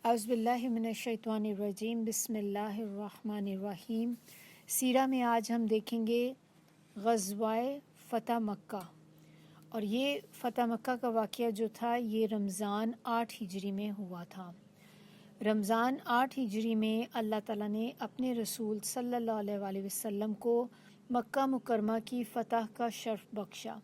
اعوذ باللہ من الشیطان الرجیم، بسم اللہ الرحمن الرحیم۔ سیرہ میں آج ہم دیکھیں گے غزوہ فتح مکہ، اور یہ فتح مکہ کا واقعہ جو تھا یہ رمضان 8 ہجری میں ہوا تھا۔ رمضان 8 ہجری میں اللہ تعالیٰ نے اپنے رسول صلی اللہ علیہ وآلہ وسلم کو مکہ مکرمہ کی فتح کا شرف بخشا۔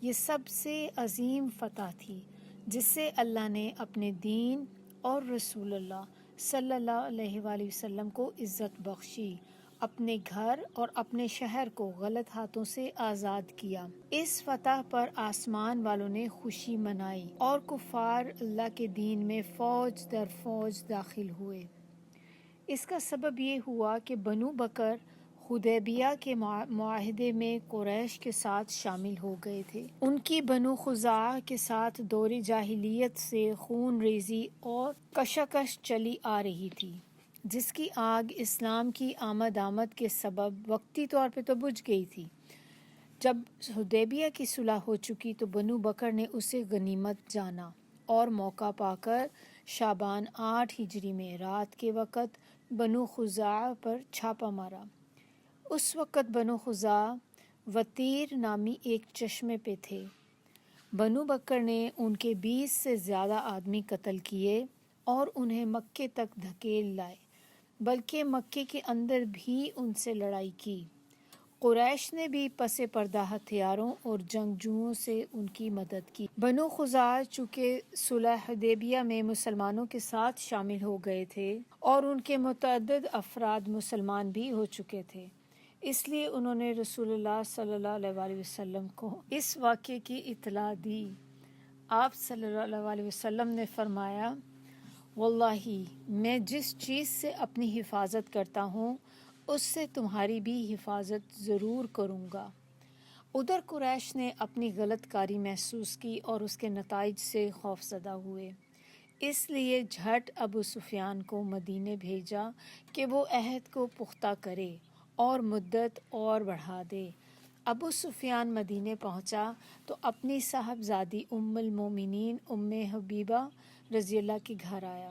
یہ سب سے عظیم فتح تھی جس سے اللہ نے اپنے دین اور رسول اللہ صلی اللہ علیہ وآلہ وسلم کو عزت بخشی، اپنے گھر اور اپنے شہر کو غلط ہاتھوں سے آزاد کیا۔ اس فتح پر آسمان والوں نے خوشی منائی اور کفار اللہ کے دین میں فوج در فوج داخل ہوئے۔ اس کا سبب یہ ہوا کہ بنو بکر حدیبیہ کے معاہدے میں قریش کے ساتھ شامل ہو گئے تھے۔ ان کی بنو خزاعہ کے ساتھ دور جاہلیت سے خون ریزی اور کشاکش چلی آ رہی تھی، جس کی آگ اسلام کی آمد کے سبب وقتی طور پہ تو بجھ گئی تھی۔ جب حدیبیہ کی صلح ہو چکی تو بنو بکر نے اسے غنیمت جانا اور موقع پا کر شعبان 8 ہجری میں رات کے وقت بنو خزاعہ پر چھاپا مارا۔ اس وقت بنو خزاعہ وطیر نامی ایک چشمے پہ تھے۔ بنو بکر نے ان کے 20 سے زیادہ آدمی قتل کیے اور انہیں مکے تک دھکیل لائے، بلکہ مکے کے اندر بھی ان سے لڑائی کی۔ قریش نے بھی پس پردہ ہتھیاروں اور جنگجوؤں سے ان کی مدد کی۔ بنو خزاعہ چونکہ صلح حدیبیہ میں مسلمانوں کے ساتھ شامل ہو گئے تھے اور ان کے متعدد افراد مسلمان بھی ہو چکے تھے، اس لیے انہوں نے رسول اللہ صلی اللہ علیہ وآلہ وسلم کو اس واقعے کی اطلاع دی۔ آپ صلی اللہ علیہ وسلم نے فرمایا، واللہ میں جس چیز سے اپنی حفاظت کرتا ہوں اس سے تمہاری بھی حفاظت ضرور کروں گا۔ ادھر قریش نے اپنی غلط کاری محسوس کی اور اس کے نتائج سے خوفزدہ ہوئے، اس لیے جھٹ ابو سفیان کو مدینے بھیجا کہ وہ عہد کو پختہ کرے اور مدت اور بڑھا دے۔ ابو سفیان مدینے پہنچا تو اپنی صاحبزادی ام المومنین ام حبیبہ رضی اللہ کے گھر آیا۔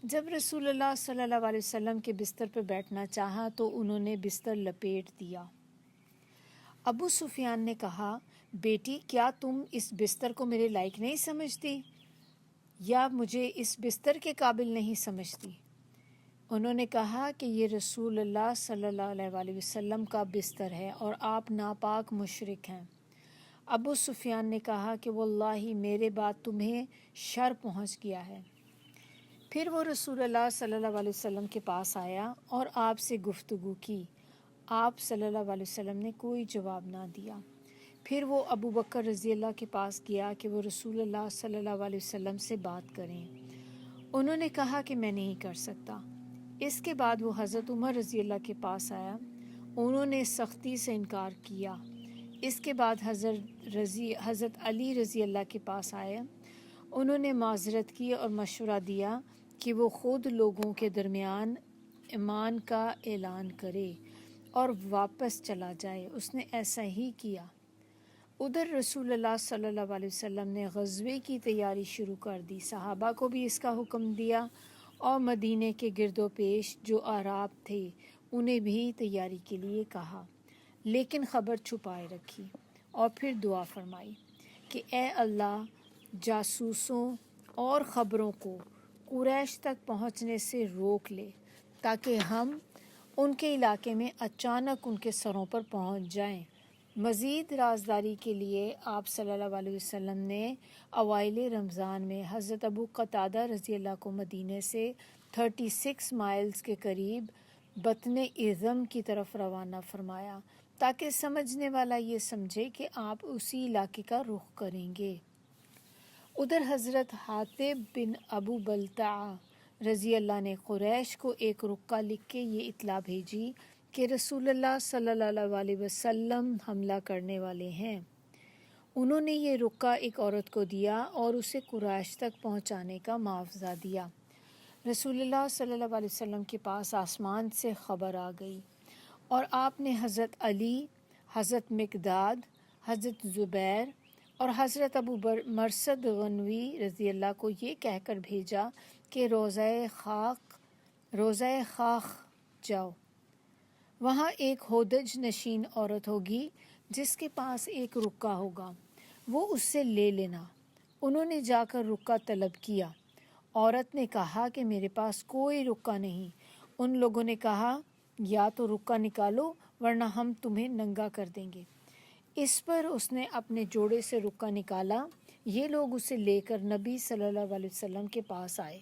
جب رسول اللہ صلی اللہ علیہ وسلم کے بستر پہ بیٹھنا چاہا تو انہوں نے بستر لپیٹ دیا۔ ابو سفیان نے کہا، بیٹی کیا تم اس بستر کو میرے لائق نہیں سمجھتی یا مجھے اس بستر کے قابل نہیں سمجھتی؟ انہوں نے کہا کہ یہ رسول اللہ صلی اللہ علیہ وآلہ وسلم کا بستر ہے اور آپ ناپاک مشرک ہیں۔ ابو سفیان نے کہا کہ واللہ میرے بعد تمہیں شر پہنچ گیا ہے۔ پھر وہ رسول اللہ صلی اللہ علیہ وسلم کے پاس آیا اور آپ سے گفتگو کی۔ آپ صلی اللہ علیہ وسلم نے کوئی جواب نہ دیا۔ پھر وہ ابو بکر رضی اللہ کے پاس گیا کہ وہ رسول اللہ صلی اللہ علیہ وسلم سے بات کریں۔ انہوں نے کہا کہ میں نہیں کر سکتا۔ اس کے بعد وہ حضرت عمر رضی اللہ کے پاس آیا، انہوں نے سختی سے انکار کیا۔ اس کے بعد حضرت علی رضی اللہ کے پاس آئے، انہوں نے معذرت کی اور مشورہ دیا کہ وہ خود لوگوں کے درمیان ایمان کا اعلان کرے اور واپس چلا جائے۔ اس نے ایسا ہی کیا۔ ادھر رسول اللہ صلی اللہ علیہ وسلم نے غزوے کی تیاری شروع کر دی، صحابہ کو بھی اس کا حکم دیا اور مدینے کے گرد و پیش جو اعراب تھے انہیں بھی تیاری کے لیے کہا، لیکن خبر چھپائے رکھی اور پھر دعا فرمائی کہ اے اللہ جاسوسوں اور خبروں کو قریش تک پہنچنے سے روک لے تاکہ ہم ان کے علاقے میں اچانک ان کے سروں پر پہنچ جائیں۔ مزید رازداری کے لیے آپ صلی اللہ علیہ وسلم نے اوائل رمضان میں حضرت ابو قتادہ رضی اللہ کو مدینے سے 36 مائلز کے قریب بطن اعظم کی طرف روانہ فرمایا تاکہ سمجھنے والا یہ سمجھے کہ آپ اسی علاقے کا رخ کریں گے۔ ادھر حضرت حاطب بن ابو بلتعہ رضی اللہ نے قریش کو ایک رقعہ لکھ کے یہ اطلاع بھیجی کہ رسول اللہ صلی اللہ علیہ وسلم حملہ کرنے والے ہیں۔ انہوں نے یہ رقعہ ایک عورت کو دیا اور اسے قریش تک پہنچانے کا معاوضہ دیا۔ رسول اللہ صلی اللہ علیہ وسلم کے پاس آسمان سے خبر آ گئی اور آپ نے حضرت علی، حضرت مقداد، حضرت زبیر اور حضرت ابو مرثد غنوی رضی اللہ کو یہ کہہ کر بھیجا کہ روزہ خاک جاؤ، وہاں ایک ہودج نشین عورت ہوگی جس کے پاس ایک رکا ہوگا، وہ اس سے لے لینا۔ انہوں نے جا کر رکا طلب کیا۔ عورت نے کہا کہ میرے پاس کوئی رکا نہیں۔ ان لوگوں نے کہا یا تو رکا نکالو ورنہ ہم تمہیں ننگا کر دیں گے۔ اس پر اس نے اپنے جوڑے سے رکا نکالا۔ یہ لوگ اسے لے کر نبی صلی اللہ علیہ وسلم کے پاس آئے۔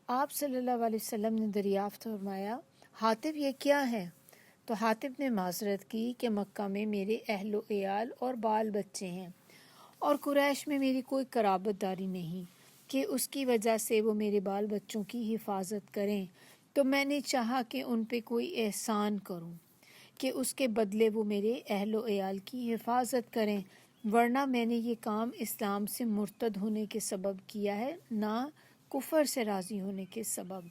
آپ صلی اللہ علیہ وسلم نے دریافت فرمایا، حاطب یہ کیا ہے؟ تو حاطب نے معذرت کی کہ مکہ میں میرے اہل و عیال اور بال بچے ہیں، اور قریش میں میری کوئی قرابت داری نہیں کہ اس کی وجہ سے وہ میرے بال بچوں کی حفاظت کریں، تو میں نے چاہا کہ ان پہ کوئی احسان کروں کہ اس کے بدلے وہ میرے اہل و عیال کی حفاظت کریں، ورنہ میں نے یہ کام اسلام سے مرتد ہونے کے سبب کیا ہے، نہ کفر سے راضی ہونے کے سبب۔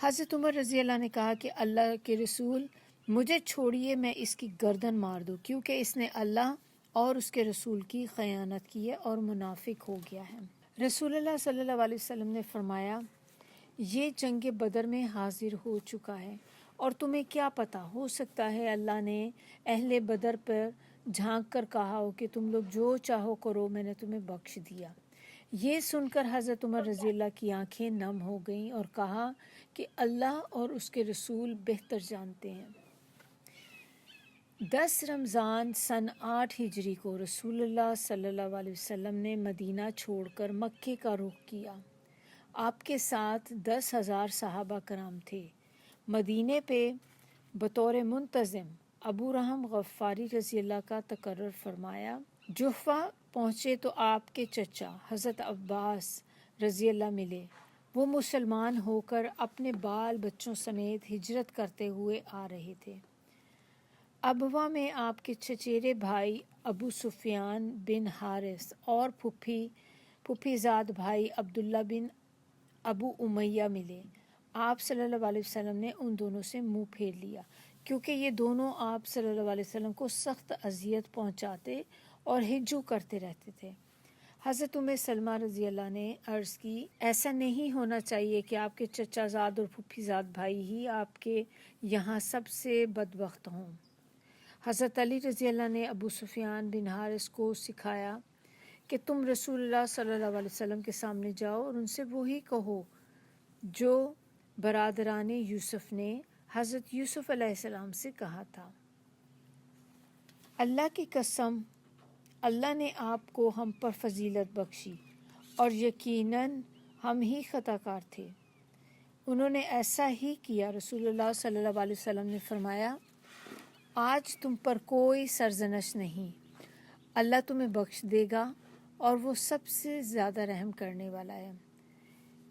حضرت عمر رضی اللہ نے کہا کہ اللہ کے رسول مجھے چھوڑیے، میں اس کی گردن مار دوں، کیونکہ اس نے اللہ اور اس کے رسول کی خیانت کی ہے اور منافق ہو گیا ہے۔ رسول اللہ صلی اللہ علیہ وسلم نے فرمایا، یہ جنگ بدر میں حاضر ہو چکا ہے، اور تمہیں کیا پتہ، ہو سکتا ہے اللہ نے اہل بدر پر جھانک کر کہا ہو کہ تم لوگ جو چاہو کرو، میں نے تمہیں بخش دیا۔ یہ سن کر حضرت عمر رضی اللہ کی آنکھیں نم ہو گئیں اور کہا کہ اللہ اور اس کے رسول بہتر جانتے ہیں۔ 10 رمضان سن 8 ہجری کو رسول اللہ صلی اللہ علیہ وسلم نے مدینہ چھوڑ کر مکے کا رخ کیا۔ آپ کے ساتھ 10,000 صحابہ کرام تھے۔ مدینے پہ بطور منتظم ابو رحم غفاری رضی اللہ کا تقرر فرمایا۔ جحفہ پہنچے تو آپ کے چچا حضرت عباس رضی اللہ ملے۔ وہ مسلمان ہو کر اپنے بال بچوں سمیت ہجرت کرتے ہوئے آ رہے تھے۔ ابوا میں آپ کے چچیرے بھائی ابو سفیان بن حارث اور پھوپھی زاد بھائی عبداللہ بن ابو امیہ ملے۔ آپ صلی اللہ علیہ وسلم نے ان دونوں سے منہ پھیر لیا، کیونکہ یہ دونوں آپ صلی اللہ علیہ وسلم کو سخت اذیت پہنچاتے اور ہجو کرتے رہتے تھے۔ حضرت ام سلمہ رضی اللہ نے عرض کی، ایسا نہیں ہونا چاہیے کہ آپ کے چچا زاد اور پھوپھی زاد بھائی ہی آپ کے یہاں سب سے بدبخت ہوں۔ حضرت علی رضی اللہ نے ابو سفیان بن حارث کو سکھایا کہ تم رسول اللہ صلی اللہ علیہ وسلم کے سامنے جاؤ اور ان سے وہی کہو جو برادران یوسف نے حضرت یوسف علیہ السلام سے کہا تھا۔ اللہ کی قسم، اللہ نے آپ کو ہم پر فضیلت بخشی اور یقیناً ہم ہی خطا کار تھے۔ انہوں نے ایسا ہی کیا۔ رسول اللہ صلی اللہ علیہ وسلم نے فرمایا، آج تم پر کوئی سرزنش نہیں، اللہ تمہیں بخش دے گا اور وہ سب سے زیادہ رحم کرنے والا ہے۔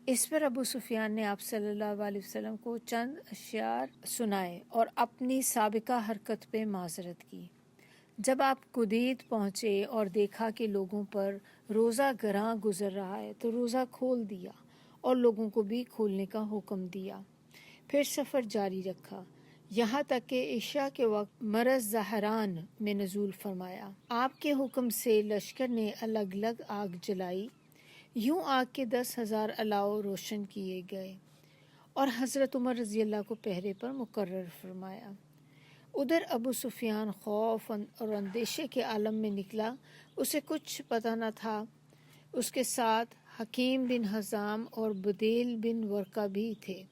اس پر ابو سفیان نے آپ صلی اللہ علیہ وسلم کو چند اشعار سنائے اور اپنی سابقہ حرکت پہ معذرت کی۔ جب آپ قدید پہنچے اور دیکھا کہ لوگوں پر روزہ گراں گزر رہا ہے تو روزہ کھول دیا اور لوگوں کو بھی کھولنے کا حکم دیا۔ پھر سفر جاری رکھا یہاں تک کہ عشاء کے وقت مرز زہران میں نزول فرمایا۔ آپ کے حکم سے لشکر نے الگ الگ آگ جلائی، یوں آگ کے 10,000 الاؤ روشن کیے گئے اور حضرت عمر رضی اللہ کو پہرے پر مقرر فرمایا۔ ادھر ابو سفیان خوف اور اندیشے کے عالم میں نکلا، اسے کچھ پتہ نہ تھا۔ اس کے ساتھ حکیم بن حزام اور بدیل بن ورقہ بھی تھے۔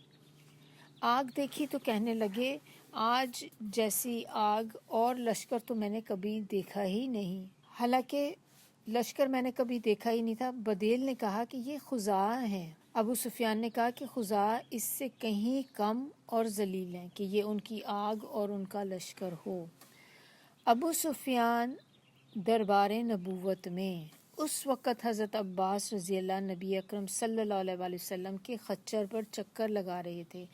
آگ دیکھی تو کہنے لگے، آج جیسی آگ اور لشکر تو میں نے کبھی دیکھا ہی نہیں۔ حالانکہ لشکر میں نے کبھی دیکھا ہی نہیں تھا۔ بدیل نے کہا کہ یہ خزاع ہیں۔ ابو سفیان نے کہا کہ خزاع اس سے کہیں کم اور ذلیل ہیں کہ یہ ان کی آگ اور ان کا لشکر ہو۔ ابو سفیان دربار نبوت میں اس وقت حضرت عباس رضی اللہ نبی اکرم صلی اللہ علیہ وسلم کے خچر پر چکر لگا رہے تھے۔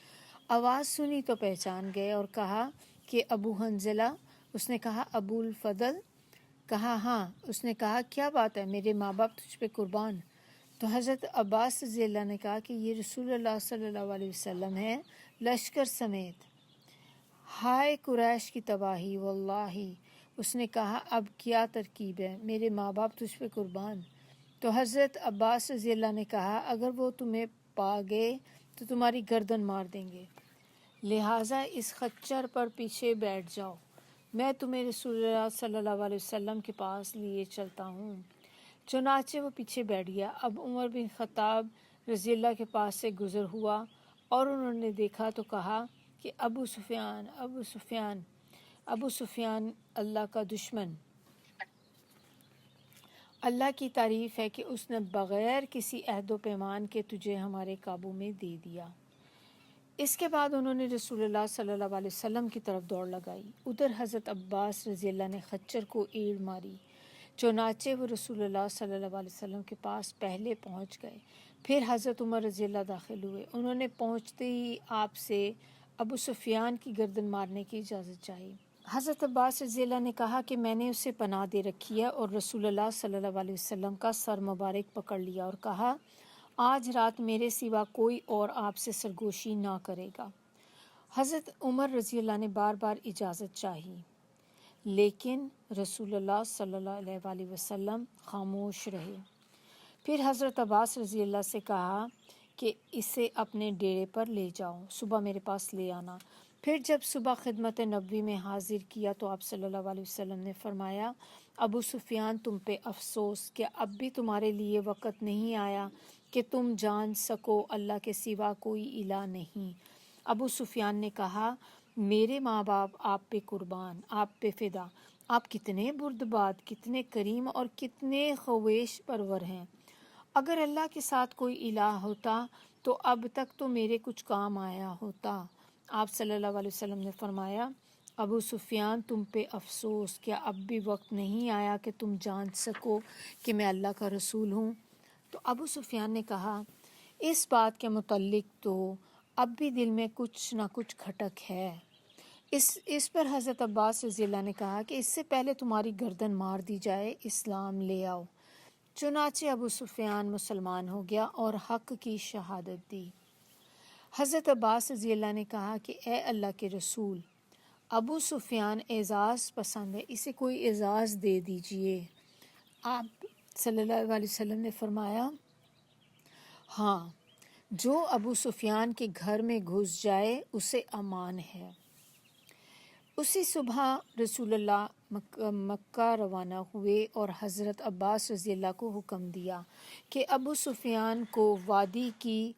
آواز سنی تو پہچان گئے اور کہا کہ ابو حنظلہ؟ اس نے کہا ابو الفضل؟ کہا ہاں۔ اس نے کہا کیا بات ہے، میرے ماں باپ تجھ پہ قربان۔ تو حضرت عباس رضی اللہ نے کہا کہ یہ رسول اللہ صلی اللہ علیہ وسلم ہیں لشکر سمیت۔ ہائے قریش کی تباہی، واللہ۔ اس نے کہا اب کیا ترکیب ہے، میرے ماں باپ تجھ پہ قربان۔ تو حضرت عباس رضی اللہ نے کہا اگر وہ تمہیں پا گئے تو تمہاری گردن مار دیں گے، لہٰذا اس خچر پر پیچھے بیٹھ جاؤ، میں تمہیں رسول اللہ صلی اللہ علیہ وسلم کے پاس لیے چلتا ہوں۔ چنانچہ وہ پیچھے بیٹھ گیا۔ اب عمر بن خطاب رضی اللہ کے پاس سے گزر ہوا اور انہوں نے دیکھا تو کہا کہ ابو سفیان، ابو سفیان، ابو سفیان اللہ کا دشمن، اللہ کی تعریف ہے کہ اس نے بغیر کسی عہد و پیمان کے تجھے ہمارے قابو میں دے دیا۔ اس کے بعد انہوں نے رسول اللہ صلی اللہ علیہ وسلم کی طرف دوڑ لگائی۔ ادھر حضرت عباس رضی اللہ نے خچر کو ایڑ ماری، چنانچہ وہ رسول اللہ صلی اللہ علیہ وسلم کے پاس پہلے پہنچ گئے، پھر حضرت عمر رضی اللہ داخل ہوئے۔ انہوں نے پہنچتے ہی آپ سے ابو سفیان کی گردن مارنے کی اجازت چاہی۔ حضرت عباس رضی اللہ نے کہا کہ میں نے اسے پناہ دے رکھی ہے، اور رسول اللہ صلی اللہ علیہ وسلم کا سر مبارک پکڑ لیا اور کہا آج رات میرے سوا کوئی اور آپ سے سرگوشی نہ کرے گا۔ حضرت عمر رضی اللہ نے بار بار اجازت چاہی، لیکن رسول اللہ صلی اللہ علیہ وآلہ وسلم خاموش رہے۔ پھر حضرت عباس رضی اللہ سے کہا کہ اسے اپنے ڈیرے پر لے جاؤ، صبح میرے پاس لے آنا۔ پھر جب صبح خدمت نبوی میں حاضر کیا تو آپ صلی اللہ علیہ وسلم نے فرمایا ابو سفیان تم پہ افسوس کہ اب بھی تمہارے لیے وقت نہیں آیا کہ تم جان سکو اللہ کے سوا کوئی الہ نہیں۔ ابو سفیان نے کہا میرے ماں باپ آپ پہ قربان، آپ پہ فدا، آپ کتنے بردبار، کتنے کریم اور کتنے خویش پرور ہیں۔ اگر اللہ کے ساتھ کوئی الہ ہوتا تو اب تک تو میرے کچھ کام آیا ہوتا۔ آپ صلی اللہ علیہ وسلم نے فرمایا ابو سفیان تم پہ افسوس، کیا اب بھی وقت نہیں آیا کہ تم جان سکو کہ میں اللہ کا رسول ہوں؟ تو ابو سفیان نے کہا اس بات کے متعلق تو اب بھی دل میں کچھ نہ کچھ کھٹک ہے۔ اس پر حضرت عباس رضی اللہ نے کہا کہ اس سے پہلے تمہاری گردن مار دی جائے، اسلام لے آؤ۔ چنانچہ ابو سفیان مسلمان ہو گیا اور حق کی شہادت دی۔ حضرت عباس رضی اللہ نے کہا کہ اے اللہ کے رسول، ابو سفیان اعزاز پسند ہے، اسے کوئی اعزاز دے دیجئے۔ آپ صلی اللہ علیہ وسلم نے فرمایا ہاں، جو ابو سفیان کے گھر میں گھس جائے اسے امان ہے۔ اسی صبح رسول اللہ مکہ روانہ ہوئے اور حضرت عباس رضی اللہ کو حکم دیا کہ ابو سفیان کو وادی کی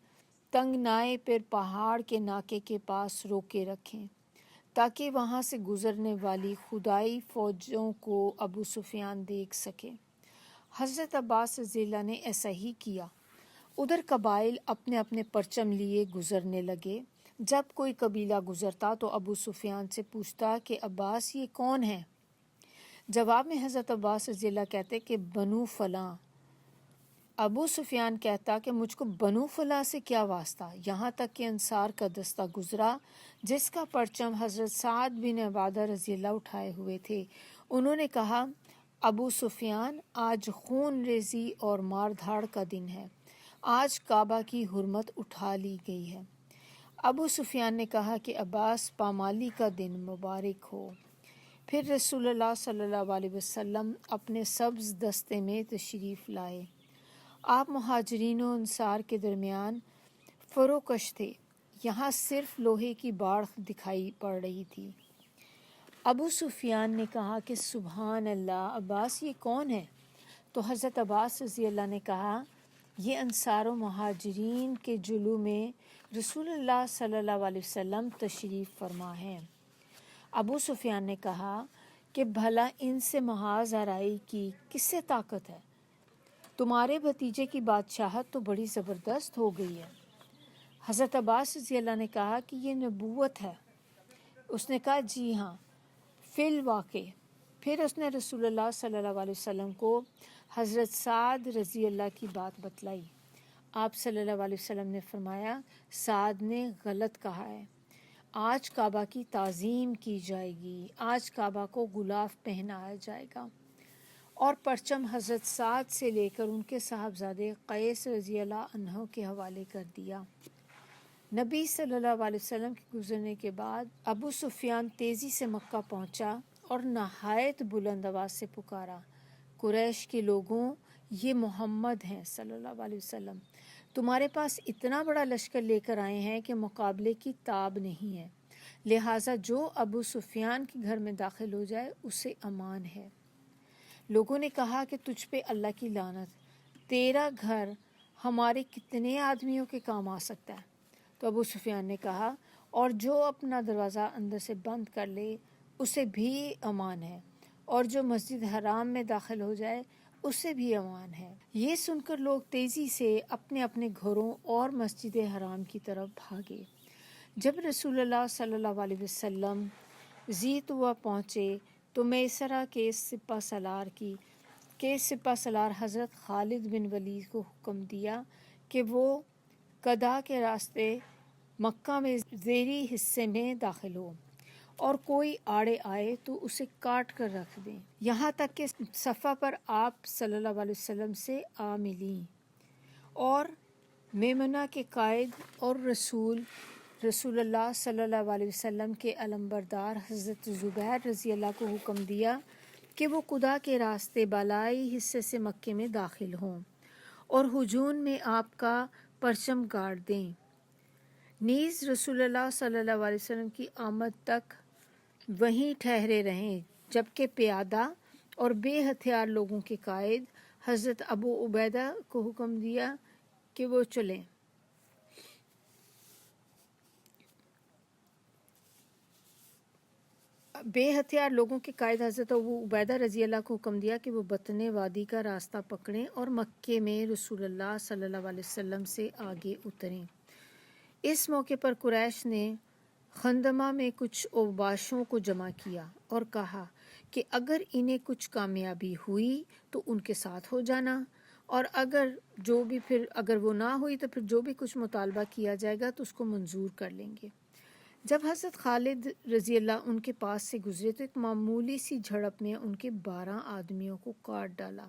تنگنائی پر پہاڑ کے ناکے کے پاس روکے رکھیں تاکہ وہاں سے گزرنے والی خدائی فوجوں کو ابو سفیان دیکھ سکے۔ حضرت عباس رضی اللہ نے ایسا ہی کیا۔ ادھر قبائل اپنے اپنے پرچم لیے گزرنے لگے۔ جب کوئی قبیلہ گزرتا تو ابو سفیان سے پوچھتا کہ عباس یہ کون ہے؟ جواب میں حضرت عباس رضی اللہ کہتے کہ بنو فلاں۔ ابو سفیان کہتا کہ مجھ کو بنو فلاں سے کیا واسطہ، یہاں تک کہ انصار کا دستہ گزرا جس کا پرچم حضرت سعد بن عبادہ رضی اللہ اٹھائے ہوئے تھے۔ انہوں نے کہا ابو سفیان آج خون ریزی اور مار دھاڑ کا دن ہے، آج کعبہ کی حرمت اٹھا لی گئی ہے۔ ابو سفیان نے کہا کہ عباس پامالی کا دن مبارک ہو۔ پھر رسول اللہ صلی اللہ علیہ وسلم اپنے سبز دستے میں تشریف لائے۔ آپ مہاجرین و انصار کے درمیان فروکش تھے، یہاں صرف لوہے کی باڑ دکھائی پڑ رہی تھی۔ ابو سفیان نے کہا کہ سبحان اللہ، عباس یہ کون ہے؟ تو حضرت عباس رضی اللہ نے کہا یہ انصار و مہاجرین کے جلو میں رسول اللہ صلی اللہ علیہ وسلم تشریف فرما ہے۔ ابو سفیان نے کہا کہ بھلا ان سے محاذ آرائی کی کس سے طاقت ہے؟ تمہارے بھتیجے کی بادشاہت تو بڑی زبردست ہو گئی ہے۔ حضرت عباس رضی اللہ نے کہا کہ یہ نبوت ہے۔ اس نے کہا جی ہاں، فی الواقع۔ پھر اس نے رسول اللہ صلی اللہ علیہ وسلم کو حضرت سعد رضی اللہ کی بات بتلائی۔ آپ صلی اللہ علیہ وسلم نے فرمایا سعد نے غلط کہا ہے، آج کعبہ کی تعظیم کی جائے گی، آج کعبہ کو غلاف پہنایا جائے گا، اور پرچم حضرت سعد سے لے کر ان کے صاحبزادے قیس رضی اللہ عنہ کے حوالے کر دیا۔ نبی صلی اللہ علیہ وسلم کے گزرنے کے بعد ابو سفیان تیزی سے مکہ پہنچا اور نہایت بلند آواز سے پکارا قریش کے لوگوں، یہ محمد ہیں صلی اللہ علیہ وسلم، تمہارے پاس اتنا بڑا لشکر لے کر آئے ہیں کہ مقابلے کی تاب نہیں ہے، لہٰذا جو ابو سفیان کے گھر میں داخل ہو جائے اسے امان ہے۔ لوگوں نے کہا کہ تجھ پہ اللہ کی لعنت، تیرا گھر ہمارے کتنے آدمیوں کے کام آ سکتا ہے؟ تو ابو سفیان نے کہا، اور جو اپنا دروازہ اندر سے بند کر لے اسے بھی امان ہے، اور جو مسجد حرام میں داخل ہو جائے اسے بھی امان ہے۔ یہ سن کر لوگ تیزی سے اپنے اپنے گھروں اور مسجد حرام کی طرف بھاگے۔ جب رسول اللہ صلی اللہ علیہ وسلم ذی طویٰ پہنچے تو میسرہ کے سپہ سالار حضرت خالد بن ولید کو حکم دیا کہ وہ قدا کے راستے مکہ میں زیری حصے میں داخل ہو، اور کوئی آڑے آئے تو اسے کاٹ کر رکھ دیں، یہاں تک کہ صفا پر آپ صلی اللہ علیہ وسلم سے آ ملیں۔ اور میمنہ کے قائد اور رسول اللہ صلی اللہ علیہ وسلم کے علمبردار حضرت زبیر رضی اللہ کو حکم دیا کہ وہ قدا کے راستے بالائی حصے سے مکے میں داخل ہوں اور ہجوم میں آپ کا پرچم گاڑ دیں۔ نیز رسول اللہ صلی اللہ علیہ وسلم کی آمد تک وہیں ٹھہرے رہیں، جبکہ پیادہ اور بے ہتھیار لوگوں کے قائد حضرت ابو عبیدہ کو حکم دیا کہ وہ چلیں۔ ابو عبیدہ رضی اللہ کو حکم دیا کہ وہ بطن وادی کا راستہ پکڑیں اور مکے میں رسول اللہ صلی اللہ علیہ وسلم سے آگے اتریں۔ اس موقع پر قریش نے خندمہ میں کچھ اوباشوں کو جمع کیا اور کہا کہ اگر انہیں کچھ کامیابی ہوئی تو ان کے ساتھ ہو جانا، اور اگر وہ نہ ہوئی تو پھر جو بھی کچھ مطالبہ کیا جائے گا تو اس کو منظور کر لیں گے۔ جب حضرت خالد رضی اللہ ان کے پاس سے گزرے تو ایک معمولی سی جھڑپ میں ان کے 12 آدمیوں کو کاٹ ڈالا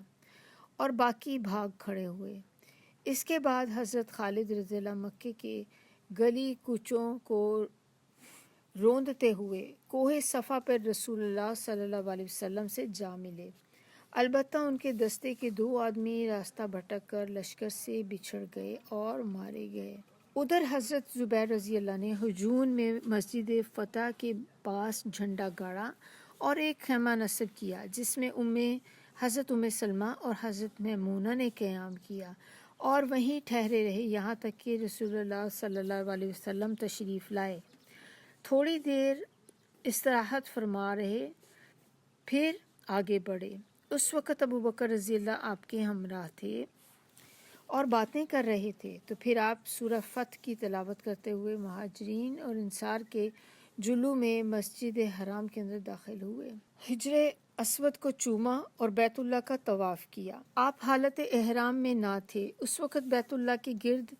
اور باقی بھاگ کھڑے ہوئے۔ اس کے بعد حضرت خالد رضی اللہ مکے کے گلی کوچوں کو روندتے ہوئے کوہ صفا پر رسول اللہ صلی اللہ علیہ وسلم سے جا ملے، البتہ ان کے دستے کے 2 آدمی راستہ بھٹک کر لشکر سے بچھڑ گئے اور مارے گئے۔ ادھر حضرت زبیر رضی اللہ نے ہجون میں مسجد فتح کے پاس جھنڈا گاڑا اور ایک خیمہ نصب کیا جس میں حضرت ام سلمہ اور حضرت میمونہ نے قیام کیا، اور وہیں ٹھہرے رہے یہاں تک کہ رسول اللہ صلی اللہ علیہ وسلم تشریف لائے۔ تھوڑی دیر استراحت فرما رہے، پھر آگے بڑھے۔ اس وقت ابو بکر رضی اللہ آپ کے ہمراہ تھے اور باتیں کر رہے تھے، تو پھر آپ سورہ فتح کی تلاوت کرتے ہوئے مہاجرین اور انصار کے جلو میں مسجد حرام کے اندر داخل ہوئے، حجر اسود کو چوما اور بیت اللہ کا طواف کیا۔ آپ حالت احرام میں نہ تھے۔ اس وقت بیت اللہ کے گرد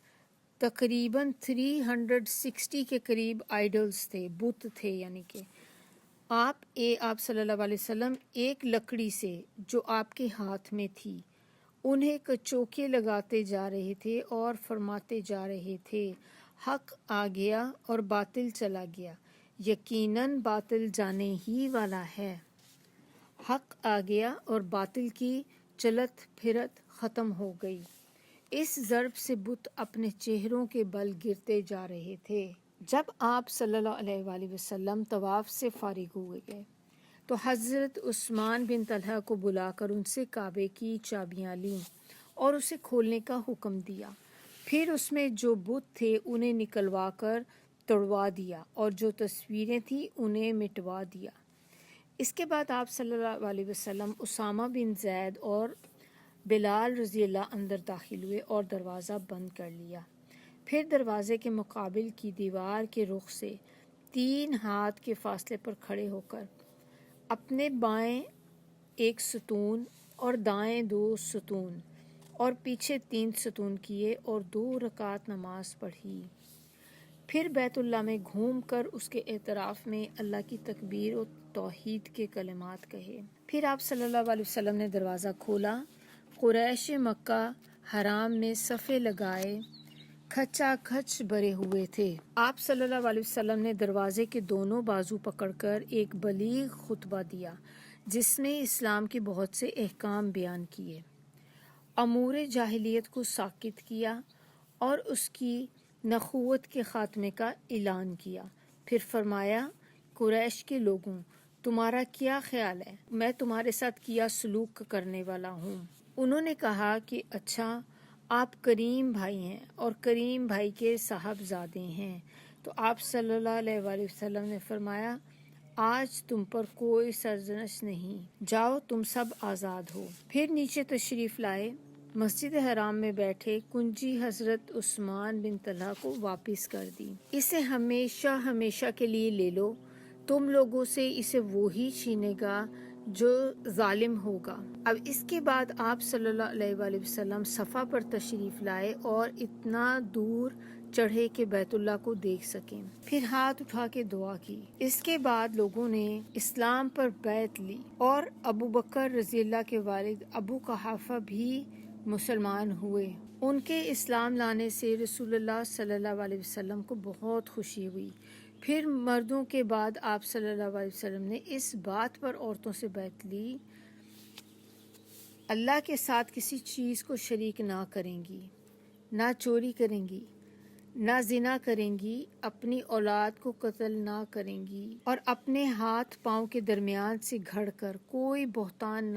تقریباً 360 کے قریب آئیڈلز تھے، بت تھے، یعنی کہ آپ صلی اللہ علیہ وسلم ایک لکڑی سے جو آپ کے ہاتھ میں تھی انہیں کچوکے لگاتے جا رہے تھے اور فرماتے جا رہے تھے، حق آ گیا اور باطل چلا گیا، یقیناً باطل جانے ہی والا ہے۔ حق آ گیا اور باطل کی چلت پھرت ختم ہو گئی۔ اس ضرب سے بت اپنے چہروں کے بل گرتے جا رہے تھے۔ جب آپ صلی اللہ علیہ وآلہ وسلم طواف سے فارغ ہوئے گئے تو حضرت عثمان بن طلحہ کو بلا کر ان سے کعبے کی چابیاں لیں اور اسے کھولنے کا حکم دیا۔ پھر اس میں جو بت تھے انہیں نکلوا کر توڑوا دیا اور جو تصویریں تھیں انہیں مٹوا دیا۔ اس کے بعد آپ صلی اللہ علیہ وسلم اسامہ بن زید اور بلال رضی اللہ اندر داخل ہوئے اور دروازہ بند کر لیا۔ پھر دروازے کے مقابل کی دیوار کے رخ سے 3 ہاتھ کے فاصلے پر کھڑے ہو کر اپنے بائیں 1 ستون اور دائیں 2 ستون اور پیچھے 3 ستون کیے اور 2 رکعت نماز پڑھی۔ پھر بیت اللہ میں گھوم کر اس کے اعتراف میں اللہ کی تکبیر و توحید کے کلمات کہے۔ پھر آپ صلی اللہ علیہ وسلم نے دروازہ کھولا۔ قریش مکہ حرام میں صفیں لگائے کھچا کھچ بھرے ہوئے تھے۔ آپ صلی اللہ علیہ وسلم نے دروازے کے دونوں بازو پکڑ کر ایک بلیغ خطبہ دیا جس میں اسلام کے بہت سے احکام بیان کیے، امور جاہلیت کو ساکت کیا اور اس کی نخوت کے خاتمے کا اعلان کیا۔ پھر فرمایا قریش کے لوگوں تمہارا کیا خیال ہے؟ میں تمہارے ساتھ کیا سلوک کرنے والا ہوں؟ انہوں نے کہا کہ اچھا آپ کریم بھائی ہیں اور کریم بھائی کے صاحبزادے ہیں۔ تو آپ صلی اللہ علیہ وآلہ وسلم نے فرمایا آج تم پر کوئی سرزنش نہیں، جاؤ تم سب آزاد ہو۔ پھر نیچے تشریف لائے، مسجد حرام میں بیٹھے، کنجی حضرت عثمان بن طلحہ کو واپس کر دی۔ اسے ہمیشہ ہمیشہ کے لیے لے لو، تم لوگوں سے اسے وہی چھینے گا جو ظالم ہوگا۔ اب اس کے بعد آپ صلی اللہ علیہ وآلہ وسلم صفا پر تشریف لائے اور اتنا دور چڑھے کہ بیت اللہ کو دیکھ سکیں، پھر ہاتھ اٹھا کے دعا کی۔ اس کے بعد لوگوں نے اسلام پر بیعت لی اور ابو بکر رضی اللہ کے والد ابو قحافہ بھی مسلمان ہوئے۔ ان کے اسلام لانے سے رسول اللہ صلی اللہ علیہ وسلم کو بہت خوشی ہوئی۔ پھر مردوں کے بعد آپ صلی اللہ علیہ وسلم نے اس بات پر عورتوں سے بیعت لی اللہ کے ساتھ کسی چیز کو شریک نہ کریں گی، نہ چوری کریں گی، نہ زنا کریں گی، اپنی اولاد کو قتل نہ کریں گی اور اپنے ہاتھ پاؤں کے درمیان سے گھڑ کر کوئی بہتان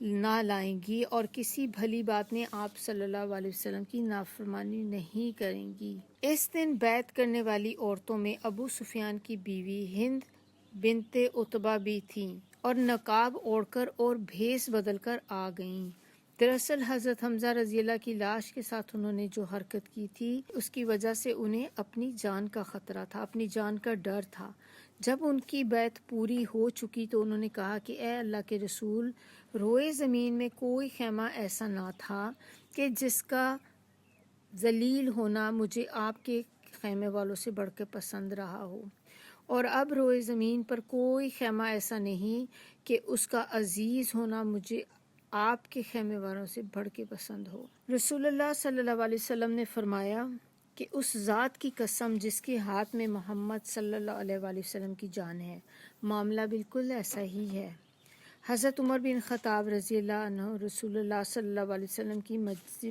نہ لائیں گی اور کسی بھلی بات میں آپ صلی اللہ علیہ وسلم کی نافرمانی نہیں کریں گی۔ اس دن بیعت کرنے والی عورتوں میں ابو سفیان کی بیوی ہند بنت عتبہ بھی تھیں اور نقاب اوڑھ کر اور بھیس بدل کر آ گئیں۔ دراصل حضرت حمزہ رضی اللہ کی لاش کے ساتھ انہوں نے جو حرکت کی تھی اس کی وجہ سے انہیں اپنی جان کا خطرہ تھا، اپنی جان کا ڈر تھا۔ جب ان کی بیعت پوری ہو چکی تو انہوں نے کہا کہ اے اللہ کے رسول، روئے زمین میں کوئی خیمہ ایسا نہ تھا کہ جس کا ذلیل ہونا مجھے آپ کے خیمے والوں سے بڑھ کے پسند رہا ہو، اور اب روئے زمین پر کوئی خیمہ ایسا نہیں کہ اس کا عزیز ہونا مجھے آپ کے خیمے والوں سے بڑھ کے پسند ہو۔ رسول اللہ صلی اللہ علیہ وسلم نے فرمایا کہ اس ذات کی قسم جس کے ہاتھ میں محمد صلی اللہ علیہ وآلہ وسلم کی جان ہے، معاملہ بالکل ایسا ہی ہے۔ حضرت عمر بن خطاب رضی اللہ عنہ رسول اللہ صلی اللہ علیہ وسلم کی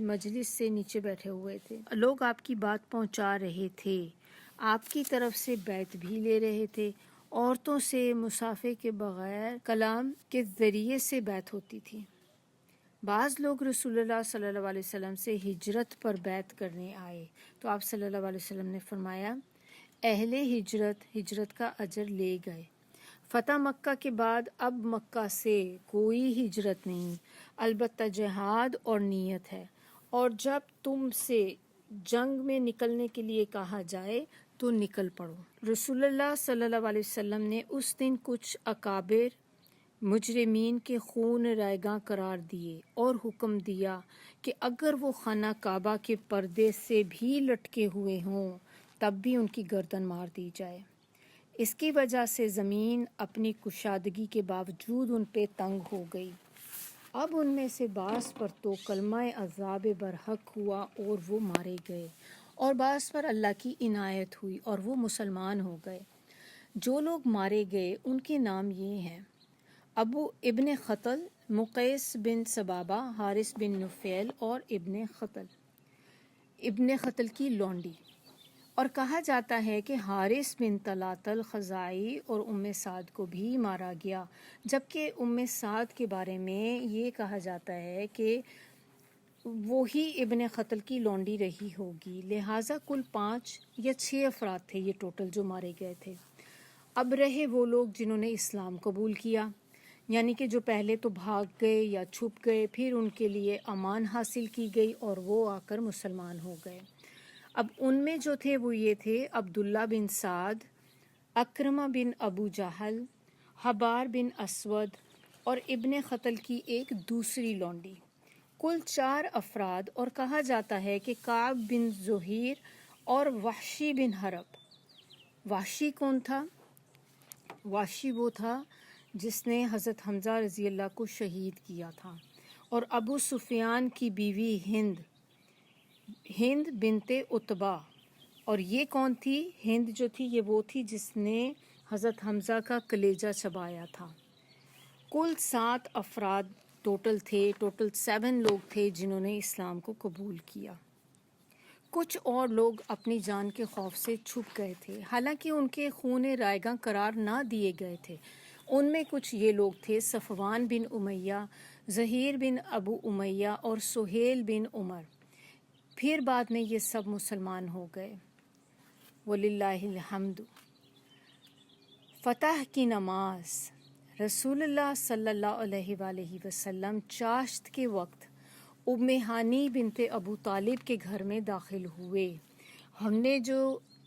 مجلس سے نیچے بیٹھے ہوئے تھے، لوگ آپ کی بات پہنچا رہے تھے، آپ کی طرف سے بیعت بھی لے رہے تھے، عورتوں سے مصافحے کے بغیر کلام کے ذریعے سے بیعت ہوتی تھی۔ بعض لوگ رسول اللہ صلی اللہ علیہ وسلم سے ہجرت پر بیعت کرنے آئے تو آپ صلی اللہ علیہ وسلم نے فرمایا اہل ہجرت کا اجر لے گئے۔ فتح مکہ کے بعد اب مکہ سے کوئی ہجرت نہیں، البتہ جہاد اور نیت ہے، اور جب تم سے جنگ میں نکلنے کے لیے کہا جائے تو نکل پڑو۔ رسول اللہ صلی اللہ علیہ وسلم نے اس دن کچھ اکابر مجرمین کے خون رائگاں قرار دیے اور حکم دیا کہ اگر وہ خانہ کعبہ کے پردے سے بھی لٹکے ہوئے ہوں تب بھی ان کی گردن مار دی جائے۔ اس کی وجہ سے زمین اپنی کشادگی کے باوجود ان پہ تنگ ہو گئی۔ اب ان میں سے بعض پر تو کلمہ عذاب برحق ہوا اور وہ مارے گئے، اور بعض پر اللہ کی عنایت ہوئی اور وہ مسلمان ہو گئے۔ جو لوگ مارے گئے ان کے نام یہ ہیں: ابو ابن خطل، مقیس بن سبابہ، حارث بن نفیل اور ابن خطل کی لونڈی۔ اور کہا جاتا ہے کہ حارث بن طلحہ الخزاعی اور سعد کو بھی مارا گیا، جبکہ سعد کے بارے میں یہ کہا جاتا ہے کہ وہی ابن خطل کی لونڈی رہی ہوگی، لہٰذا کل 5 یا 6 افراد تھے یہ ٹوٹل جو مارے گئے تھے۔ اب رہے وہ لوگ جنہوں نے اسلام قبول کیا، یعنی کہ جو پہلے تو بھاگ گئے یا چھپ گئے، پھر ان کے لیے امان حاصل کی گئی اور وہ آ کر مسلمان ہو گئے۔ اب ان میں جو تھے وہ یہ تھے: عبداللہ بن سعد، اکرمہ بن ابو جہل، حبار بن اسود اور ابن خطل کی ایک دوسری لونڈی، کل 4 افراد۔ اور کہا جاتا ہے کہ کعب بن زہیر اور وحشی بن حرب۔ وحشی کون تھا؟ وحشی وہ تھا جس نے حضرت حمزہ رضی اللہ کو شہید کیا تھا، اور ابو سفیان کی بیوی ہند بنت عتبہ۔ اور یہ کون تھی؟ ہند جو تھی یہ وہ تھی جس نے حضرت حمزہ کا کلیجہ چبایا تھا۔ کل 7 افراد ٹوٹل 7 لوگ تھے جنہوں نے اسلام کو قبول کیا۔ کچھ اور لوگ اپنی جان کے خوف سے چھپ گئے تھے، حالانکہ ان کے خون رائیگاں قرار نہ دیے گئے تھے۔ ان میں کچھ یہ لوگ تھے: صفوان بن امیہ، زہیر بن ابو امیہ اور سہیل بن عمر۔ پھر بعد میں یہ سب مسلمان ہو گئے، وَلِلَّهِ الْحَمْدُ۔ فتح کی نماز۔ رسول اللہ صلی اللہ علیہ وآلہ وسلم چاشت کے وقت ام ہانی بنت ابو طالب کے گھر میں داخل ہوئے۔ ہم نے جو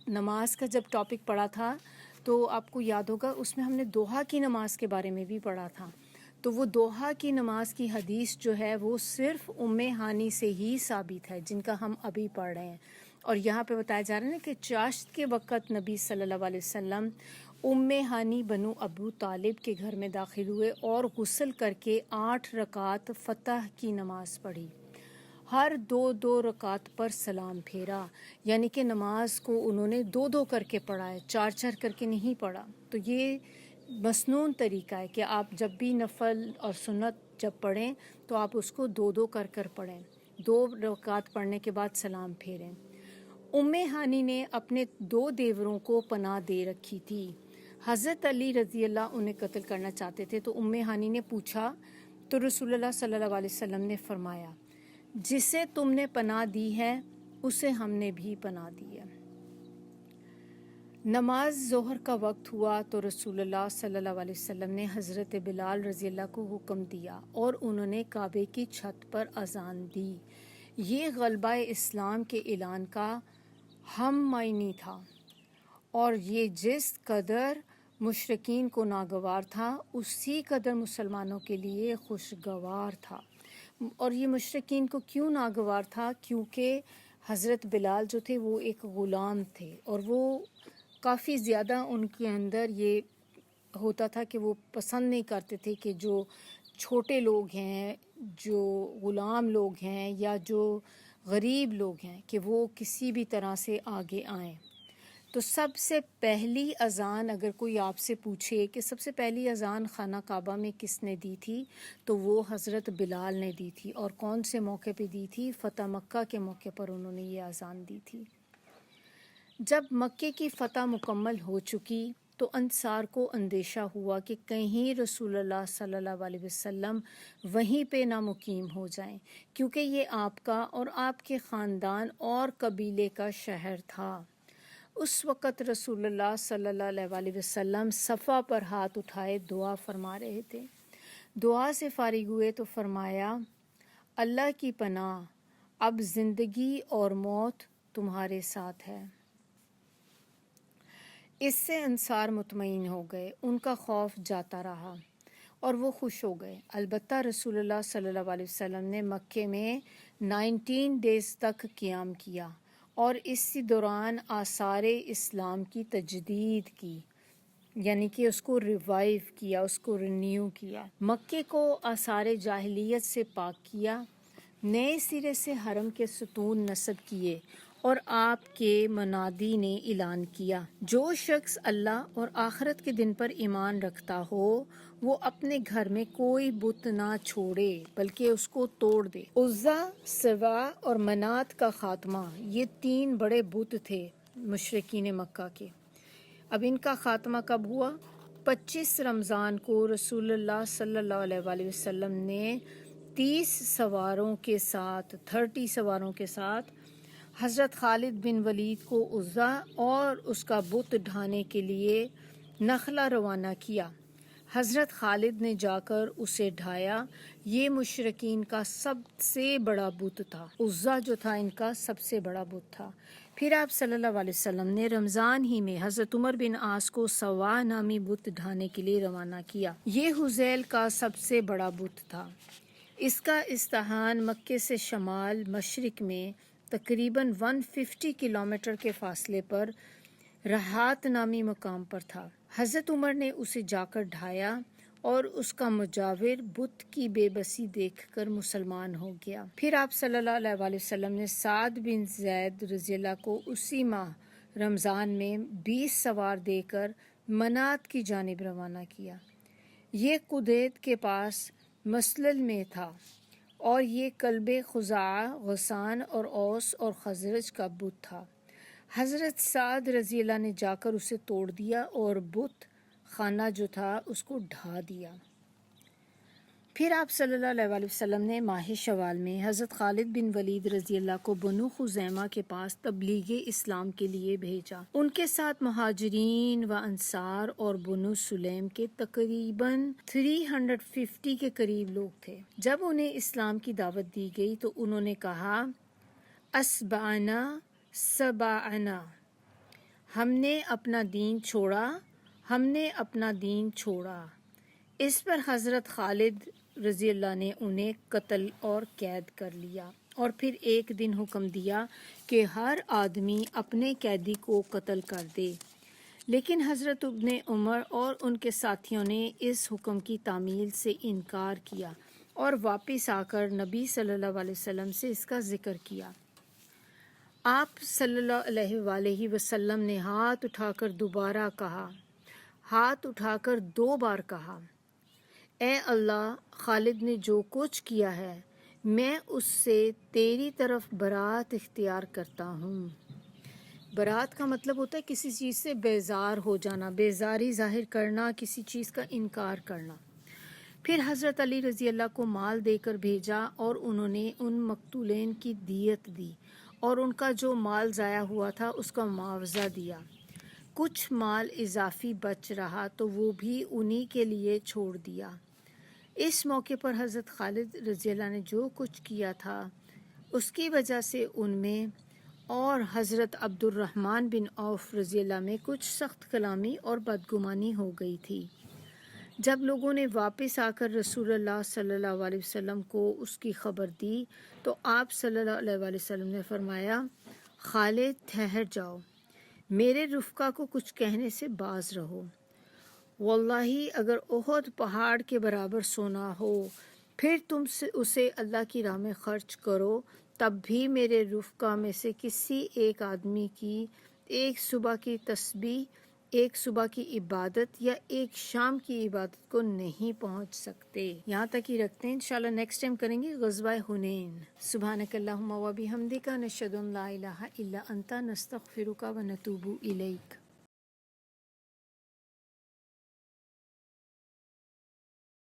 نماز کا جب ٹاپک پڑھا تھا تو آپ کو یاد ہوگا، اس میں ہم نے دوحہ کی نماز کے بارے میں بھی پڑھا تھا۔ تو وہ دوحہ کی نماز کی حدیث جو ہے وہ صرف ام ہانی سے ہی ثابت ہے، جن کا ہم ابھی پڑھ رہے ہیں۔ اور یہاں پہ بتایا جا رہا ہے نا کہ چاشت کے وقت نبی صلی اللہ علیہ وسلم ام ہانی بنو ابو طالب کے گھر میں داخل ہوئے اور غسل کر کے 8 رکعت فتح کی نماز پڑھی۔ ہر 2 رکعت پر سلام پھیرا، یعنی کہ نماز کو انہوں نے 2 کر کے پڑھا ہے، 4 کر کے نہیں پڑھا۔ تو یہ مسنون طریقہ ہے کہ آپ جب بھی نفل اور سنت جب پڑھیں تو آپ اس کو 2 کر پڑھیں، 2 رکعت پڑھنے کے بعد سلام پھیریں۔ ام ہانی نے اپنے 2 دیوروں کو پناہ دے رکھی تھی۔ حضرت علی رضی اللہ انہیں قتل کرنا چاہتے تھے، تو ام ہانی نے پوچھا تو رسول اللہ صلی اللہ علیہ وسلم نے فرمایا، جسے تم نے پناہ دی ہے اسے ہم نے بھی پناہ دی ہے۔ نماز ظہر کا وقت ہوا تو رسول اللہ صلی اللہ علیہ وسلم نے حضرت بلال رضی اللہ کو حکم دیا اور انہوں نے کعبے کی چھت پر اذان دی۔ یہ غلبہ اسلام کے اعلان کا ہم معنی تھا، اور یہ جس قدر مشرکین کو ناگوار تھا اسی قدر مسلمانوں کے لیے خوشگوار تھا۔ اور یہ مشرکین کو کیوں ناگوار تھا؟ کیونکہ حضرت بلال جو تھے وہ ایک غلام تھے، اور وہ کافی زیادہ ان کے اندر یہ ہوتا تھا کہ وہ پسند نہیں کرتے تھے کہ جو چھوٹے لوگ ہیں، جو غلام لوگ ہیں یا جو غریب لوگ ہیں، کہ وہ کسی بھی طرح سے آگے آئیں۔ تو سب سے پہلی اذان اگر کوئی آپ سے پوچھے کہ سب سے پہلی اذان خانہ کعبہ میں کس نے دی تھی، تو وہ حضرت بلال نے دی تھی۔ اور کون سے موقع پہ دی تھی؟ فتح مکہ کے موقع پر انہوں نے یہ اذان دی تھی۔ جب مکے کی فتح مکمل ہو چکی تو انصار کو اندیشہ ہوا کہ کہیں رسول اللہ صلی اللہ علیہ وسلم وہیں پہ نہ مقیم ہو جائیں، کیونکہ یہ آپ کا اور آپ کے خاندان اور قبیلے کا شہر تھا۔ اس وقت رسول اللہ صلی اللہ علیہ وسلم صفا پر ہاتھ اٹھائے دعا فرما رہے تھے۔ دعا سے فارغ ہوئے تو فرمایا، اللہ کی پناہ، اب زندگی اور موت تمہارے ساتھ ہے۔ اس سے انصار مطمئن ہو گئے، ان کا خوف جاتا رہا اور وہ خوش ہو گئے۔ البتہ رسول اللہ صلی اللہ علیہ وسلم نے مکے میں 19 ڈیز تک قیام کیا اور اسی دوران آثار اسلام کی تجدید کی، یعنی کہ اس کو ریوائیو کیا، اس کو رینیو کیا، مکے کو آثار جاہلیت سے پاک کیا، نئے سرے سے حرم کے ستون نصب کیے، اور آپ کے منادی نے اعلان کیا، جو شخص اللہ اور آخرت کے دن پر ایمان رکھتا ہو وہ اپنے گھر میں کوئی بت نہ چھوڑے بلکہ اس کو توڑ دے۔ عزا، سوا اور منات کا خاتمہ، یہ 3 بڑے بت تھے مشرکین مکہ کے۔ اب ان کا خاتمہ کب ہوا؟ 25 رمضان کو رسول اللہ صلی اللہ علیہ وسلم نے 30 سواروں کے ساتھ حضرت خالد بن ولید کو عزا اور اس کا بت ڈھانے کے لیے نخلا روانہ کیا۔ حضرت خالد نے جا کر اسے ڈھایا۔ یہ مشرکین کا سب سے بڑا بت تھا، عزا جو تھا ان کا سب سے بڑا بت تھا۔ پھر آپ صلی اللہ علیہ وسلم نے رمضان ہی میں حضرت عمر بن عاص کو سوا نامی بت ڈھانے کے لیے روانہ کیا۔ یہ حذیل کا سب سے بڑا بت تھا۔ اس کا استحان مکے سے شمال مشرق میں تقریباً 150 کلومیٹر کے فاصلے پر رہات نامی مقام پر تھا۔ حضرت عمر نے اسے جا کر ڈھایا اور اس کا مجاور بت کی بے بسی دیکھ کر مسلمان ہو گیا۔ پھر آپ صلی اللہ علیہ وسلم نے سعد بن زید رضی اللہ کو اسی ماہ رمضان میں 20 سوار دے کر منات کی جانب روانہ کیا۔ یہ قدید کے پاس مسلل میں تھا اور یہ کلب خزاعہ، غسان اور اوس اور خزرج کا بت تھا۔ حضرت سعد رضی اللہ نے جا کر اسے توڑ دیا اور بت خانہ جو تھا اس کو ڈھا دیا۔ پھر آپ صلی اللہ علیہ وسلم نے ماہ شوال میں حضرت خالد بن ولید رضی اللہ کو بنو خزیمہ کے پاس تبلیغ اسلام کے لیے بھیجا۔ ان کے ساتھ مہاجرین و انصار اور بنو سلیم کے تقریباً 350 کے قریب لوگ تھے۔ جب انہیں اسلام کی دعوت دی گئی تو انہوں نے کہا اسبعنا سبعنا، ہم نے اپنا دین چھوڑا، ہم نے اپنا دین چھوڑا۔ اس پر حضرت خالد رضی اللہ نے انہیں قتل اور قید کر لیا، اور پھر ایک دن حکم دیا کہ ہر آدمی اپنے قیدی کو قتل کر دے، لیکن حضرت ابن عمر اور ان کے ساتھیوں نے اس حکم کی تعمیل سے انکار کیا اور واپس آ کر نبی صلی اللہ علیہ وسلم سے اس کا ذکر کیا۔ آپ صلی اللہ علیہ وآلہ وسلم نے ہاتھ اٹھا کر دوبارہ کہا، ہاتھ اٹھا کر 2 بار کہا، اے اللہ، خالد نے جو کچھ کیا ہے میں اس سے تیری طرف برات اختیار کرتا ہوں۔ برات کا مطلب ہوتا ہے کسی چیز سے بیزار ہو جانا، بیزاری ظاہر کرنا، کسی چیز کا انکار کرنا۔ پھر حضرت علی رضی اللہ کو مال دے کر بھیجا اور انہوں نے ان مقتولین کی دیت دی اور ان کا جو مال ضائع ہوا تھا اس کا معاوضہ دیا۔ کچھ مال اضافی بچ رہا تو وہ بھی انہی کے لیے چھوڑ دیا۔ اس موقع پر حضرت خالد رضی اللہ نے جو کچھ کیا تھا اس کی وجہ سے ان میں اور حضرت عبد الرحمن بن عوف رضی اللہ میں کچھ سخت کلامی اور بدگمانی ہو گئی تھی۔ جب لوگوں نے واپس آ کر رسول اللہ صلی اللہ علیہ وسلم کو اس کی خبر دی تو آپ صلی اللہ علیہ وآلہ وسلم نے فرمایا، خالد ٹھہر جاؤ، میرے رفقا کو کچھ کہنے سے باز رہو۔ واللہ اگر احد پہاڑ کے برابر سونا ہو پھر تم اسے اللہ کی راہ میں خرچ کرو، تب بھی میرے رفقا میں سے کسی ایک آدمی کی ایک صبح کی تسبیح، ایک صبح کی عبادت یا ایک شام کی عبادت کو نہیں پہنچ سکتے۔ یہاں تک ہی رکھتے ہیں، انشاءاللہ نیکسٹ ٹائم کریں گے غزوہ حنین۔ سبحانک اللہم و بحمدک، نشہد ان لا الہ الا انت، نستغفرک و نتوب الیک۔